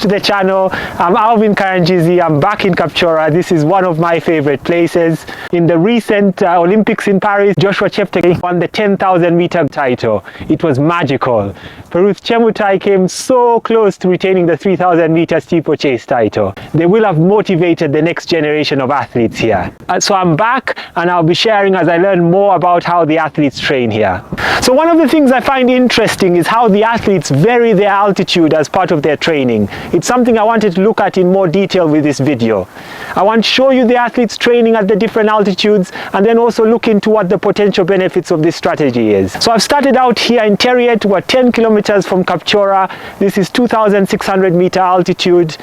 to the channel. I'm Alvin Karangizi. I'm back in Kapchorwa. This is one of my favorite places. In the recent Olympics in Paris, Joshua Cheptegei won the 10,000 meter title. It was magical. Peruth Chemutai came so close to retaining the 3,000 meter steeplechase title. They will have motivated the next generation of athletes here. So I'm back and I'll be sharing as I learn more about how the athletes train here. So one of the things I find interesting is how the athletes vary their altitude as part of their training. It's something I wanted to look at in more detail with this video. I want to show you the athletes training at the different altitudes and then also look into what the potential benefits of this strategy is. So I've started out here in Teriet. We're 10 kilometers from Kapchorwa. This is 2,600 meter altitude.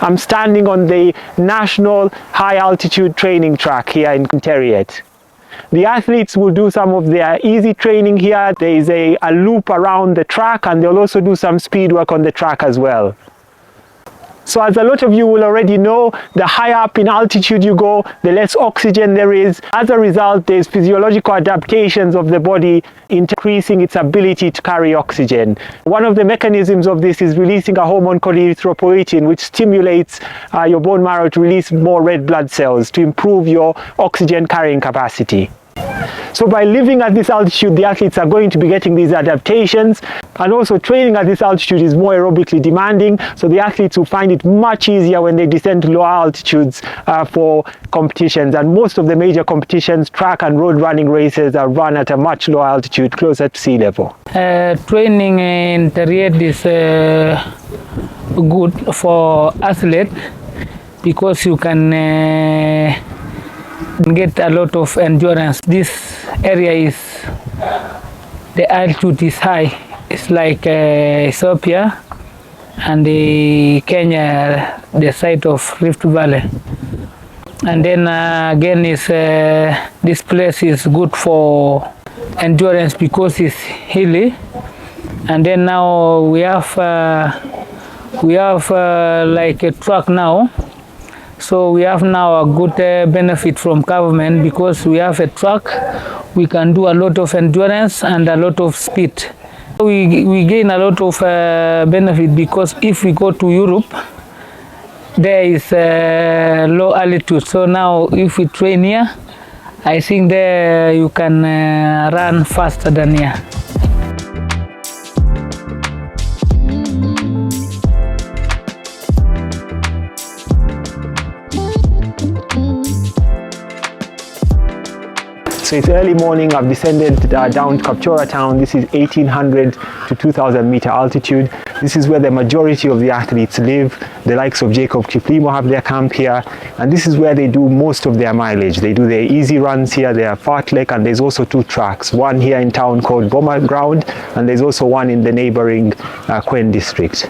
I'm standing on the National High Altitude Training Track here in Teriet. The athletes will do some of their easy training here. There is a loop around the track and they'll also do some speed work on the track as well. So as a lot of you will already know, the higher up in altitude you go, the less oxygen there is. As a result, there's physiological adaptations of the body increasing its ability to carry oxygen. One of the mechanisms of this is releasing a hormone called erythropoietin, which stimulates your bone marrow to release more red blood cells to improve your oxygen carrying capacity. So by living at this altitude, the athletes are going to be getting these adaptations, and also training at this altitude is more aerobically demanding, so the athletes will find it much easier when they descend to lower altitudes for competitions. And most of the major competitions, track and road running races, are run at a much lower altitude, closer to sea level. Training in Teriet is good for athletes because you can get a lot of endurance. This area is, the altitude is high. It's like Ethiopia and the Kenya, the site of Rift Valley. And then again, is this place is good for endurance because it's hilly. And then now we have like a track now. So we have now a good benefit from government because we have a track. We can do a lot of endurance and a lot of speed. We gain a lot of benefit because if we go to Europe, there is low altitude. So now if we train here, I think there you can run faster than here. So it's early morning. I've descended down to Kapchorwa town. This is 1,800 to 2,000 meter altitude. This is where the majority of the athletes live. The likes of Jacob Kiplimo have their camp here, and this is where they do most of their mileage. They do their easy runs here, their fartlek, and there's also two tracks, one here in town called Boma Ground, and there's also one in the neighboring Kwen district.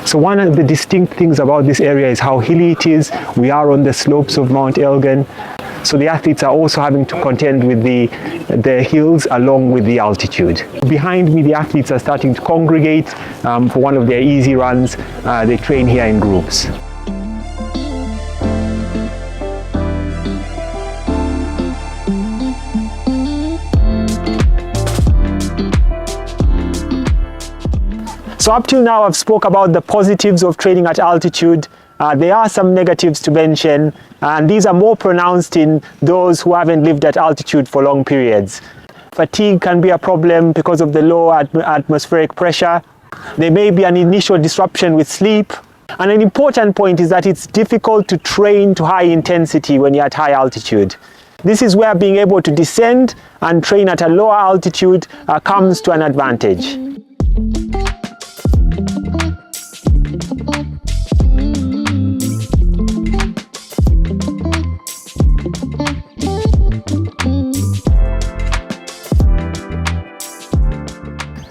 So one of the distinct things about this area is how hilly it is. We are on the slopes of Mount Elgon. So the athletes are also having to contend with the hills along with the altitude. Behind me, the athletes are starting to congregate for one of their easy runs. They train here in groups. So up till now, I've spoke about the positives of training at altitude. There are some negatives to mention, and these are more pronounced in those who haven't lived at altitude for long periods. Fatigue can be a problem because of the low atmospheric pressure. There may be an initial disruption with sleep. And an important point is that it's difficult to train to high intensity when you're at high altitude. This is where being able to descend and train at a lower altitude comes to an advantage.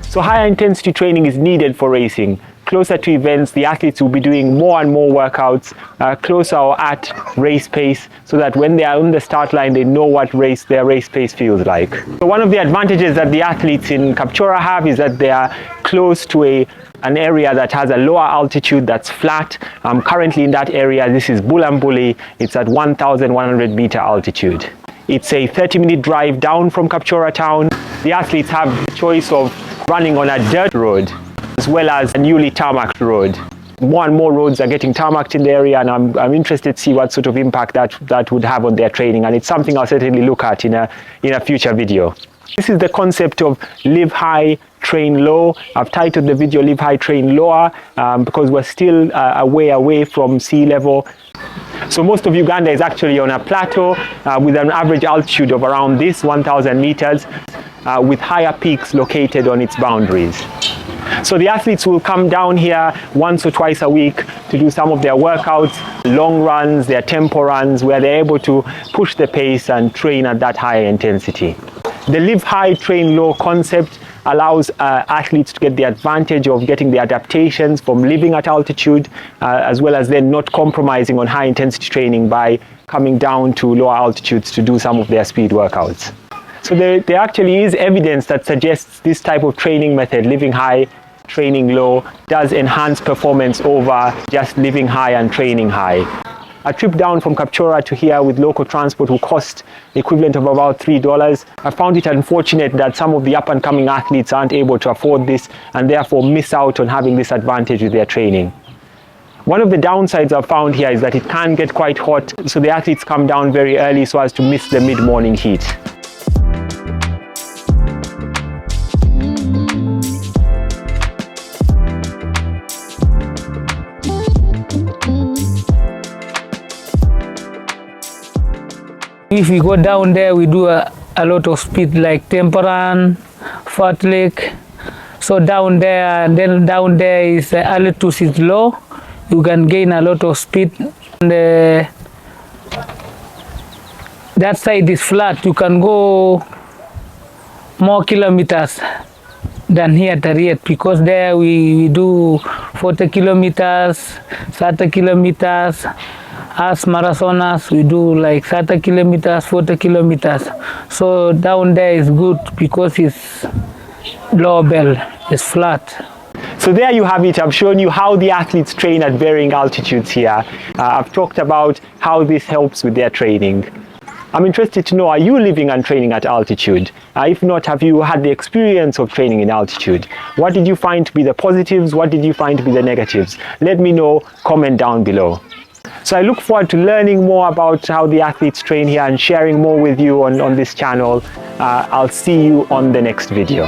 So higher intensity training is needed for racing. Closer to events, the athletes will be doing more and more workouts closer or at race pace, so that when they are on the start line, they know what their race pace feels like. So one of the advantages that the athletes in Kapchorwa have is that they are close to an area that has a lower altitude that's flat. Currently in that area, this is Bulambuli. It's at 1,100 meter altitude. It's a 30-minute drive down from Kapchorwa town. The athletes have the choice of running on a dirt road as well as a newly tarmacked road. more and more roads are getting tarmacked in the area, and I'm interested to see what sort of impact that would have on their training, and it's something I'll certainly look at in a future video. This is the concept of live high, train low. I've titled the video Live High, Train Lower because we're still a way away from sea level. So most of Uganda is actually on a plateau with an average altitude of around this 1,000 meters with higher peaks located on its boundaries. So the athletes will come down here once or twice a week to do some of their workouts, long runs, their tempo runs, where they're able to push the pace and train at that higher intensity. The live high, train low concept allows athletes to get the advantage of getting the adaptations from living at altitude, as well as then not compromising on high intensity training by coming down to lower altitudes to do some of their speed workouts. So there actually is evidence that suggests this type of training method, living high, training low, does enhance performance over just living high and training high. A trip down from Kapchorwa to here with local transport will cost the equivalent of about $3. I found it unfortunate that some of the up and coming athletes aren't able to afford this and therefore miss out on having this advantage with their training. One of the downsides I've found here is that it can get quite hot, so the athletes come down very early so as to miss the mid-morning heat. If we go down there, we do a lot of speed like tempo run, fartlek. So down there, and then down there is altitude is low. You can gain a lot of speed. And that side is flat. You can go more kilometers than here at Tariet, because there we do 40 kilometers, 30 kilometers. As marathoners, we do like 30 kilometers, 40 kilometers. So down there is good because it's low bell, it's flat. So there you have it. I've shown you how the athletes train at varying altitudes here. I've talked about how this helps with their training. I'm interested to know, are you living and training at altitude? If not, have you had the experience of training in altitude? What did you find to be the positives? What did you find to be the negatives? Let me know, comment down below. So I look forward to learning more about how the athletes train here and sharing more with you on this channel. I'll see you on the next video.